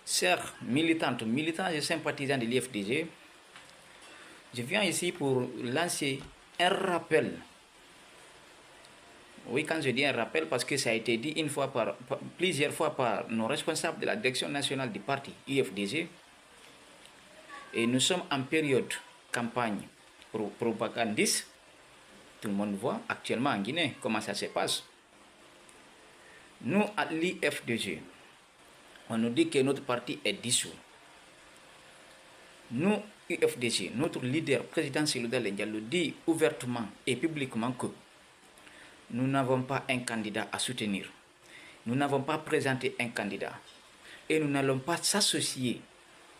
Chers militantes, militants et sympathisants de l'IFDG, je viens ici pour lancer un rappel. Oui, quand je dis un rappel, parce que ça a été dit plusieurs fois par nos responsables de la direction nationale du parti IFDG, et nous sommes en période campagne propagandiste. Tout le monde voit actuellement en Guinée comment ça se passe. Nous, à l'IFDG, on nous dit que notre parti est dissous. Nous, UFDG, notre leader, président Seloudal Diallo, dit ouvertement et publiquement que nous n'avons pas un candidat à soutenir. Nous n'avons pas présenté un candidat. Et nous n'allons pas s'associer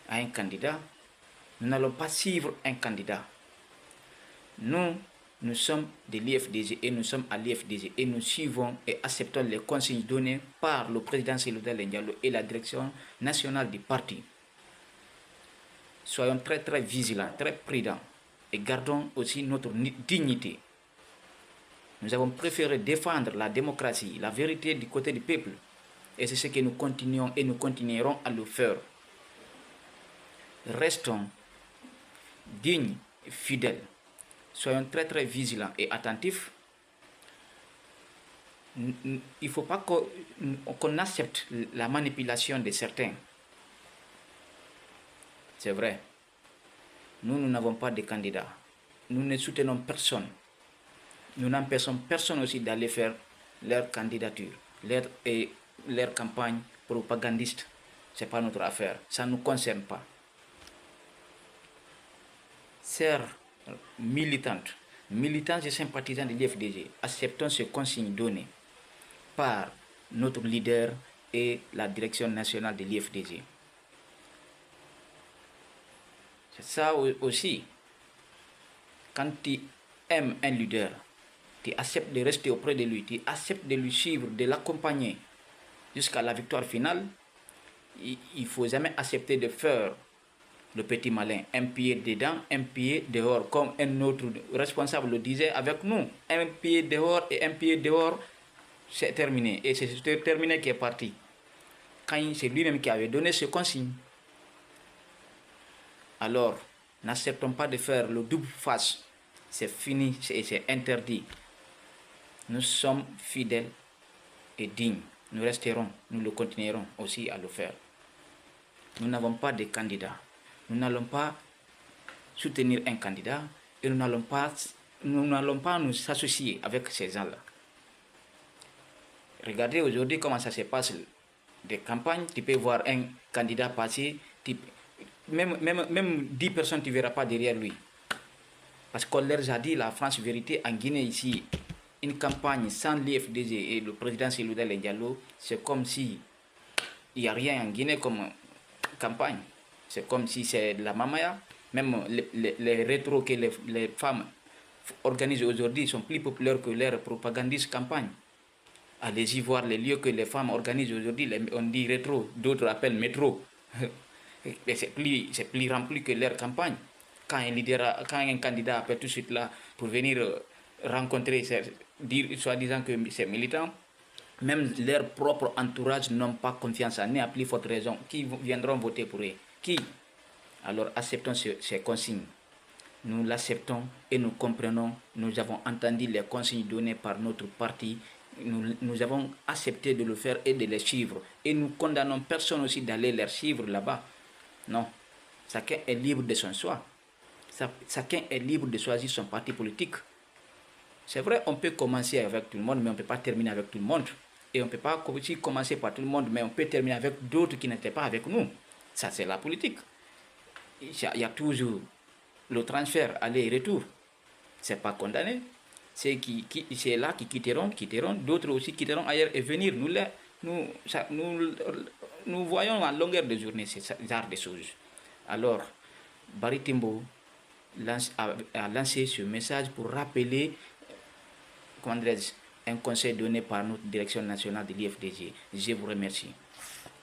à un candidat. Nous n'allons pas suivre un candidat. Nous sommes de l'IFDG et nous sommes à l'IFDG et nous suivons et acceptons les consignes données par le président Seloudal Diallo et la direction nationale du parti. Soyons très très vigilants, très prudents et gardons aussi notre dignité. Nous avons préféré défendre la démocratie, la vérité du côté du peuple. Et c'est ce que nous continuons et nous continuerons à le faire. Restons dignes et fidèles. Soyons très très vigilants et attentifs. Il ne faut pas qu'on accepte la manipulation de certains. C'est vrai. Nous n'avons pas de candidats. Nous ne soutenons personne. Nous n'empêchons personne aussi d'aller faire leur candidature, leur campagne propagandiste. Ce n'est pas notre affaire. Ça ne nous concerne pas. Chers militantes, militants et sympathisants de l'IFDG, acceptons ces consignes données par notre leader et la direction nationale de l'IFDG. C'est ça aussi. Quand tu aimes un leader, tu acceptes de rester auprès de lui, tu acceptes de lui suivre, de l'accompagner jusqu'à la victoire finale, il ne faut jamais accepter de faire le petit malin, un pied dedans, un pied dehors, comme un autre responsable le disait avec nous. Un pied dehors et un pied dehors, c'est terminé. Et c'est terminé qui est parti. Quand c'est lui-même qui avait donné ce consigne. Alors, n'acceptons pas de faire le double face. C'est fini et c'est interdit. Nous sommes fidèles et dignes. Nous resterons, nous le continuerons aussi à le faire. Nous n'avons pas de candidat. Nous n'allons pas soutenir un candidat et nous n'allons pas nous associer avec ces gens-là. Regardez aujourd'hui comment ça se passe des campagnes. Tu peux voir un candidat passer, même 10 personnes, tu ne verras pas derrière lui. Parce qu'on leur a dit la France vérité en Guinée ici. Une campagne sans l'IFDG et le président Seloudal Diallo, c'est comme si il n'y a rien en Guinée comme campagne. C'est comme si c'est de la mamaya. Même les rétros que les femmes organisent aujourd'hui sont plus populaires que leurs propagandistes campagne. Allez-y voir les lieux que les femmes organisent aujourd'hui. On dit rétro, d'autres appellent métro. C'est plus rempli que leur campagne. Quand un candidat appelle tout de suite là pour venir rencontrer, dire soi-disant que c'est militant, même leur propre entourage n'ont pas confiance en eux, à plus forte raison. Qui viendront voter pour eux? Qui? Alors acceptons ces consignes. Nous l'acceptons et nous comprenons. Nous avons entendu les consignes données par notre parti. Nous avons accepté de le faire et de les suivre. Et nous condamnons personne aussi d'aller les suivre là-bas. Non. Chacun est libre de son choix. Chacun est libre de choisir son parti politique. C'est vrai, on peut commencer avec tout le monde, mais on ne peut pas terminer avec tout le monde. Et on ne peut pas aussi commencer par tout le monde, mais on peut terminer avec d'autres qui n'étaient pas avec nous. Ça, c'est la politique. Il y a toujours le transfert, aller et retour. Ce n'est pas condamné. C'est là qui quitteront, d'autres aussi quitteront ailleurs et venir. Nous voyons en longueur de journée ce genre de choses. Alors, Barry Timbo a lancé ce message pour rappeler un conseil donné par notre direction nationale de l'IFDG. Je vous remercie.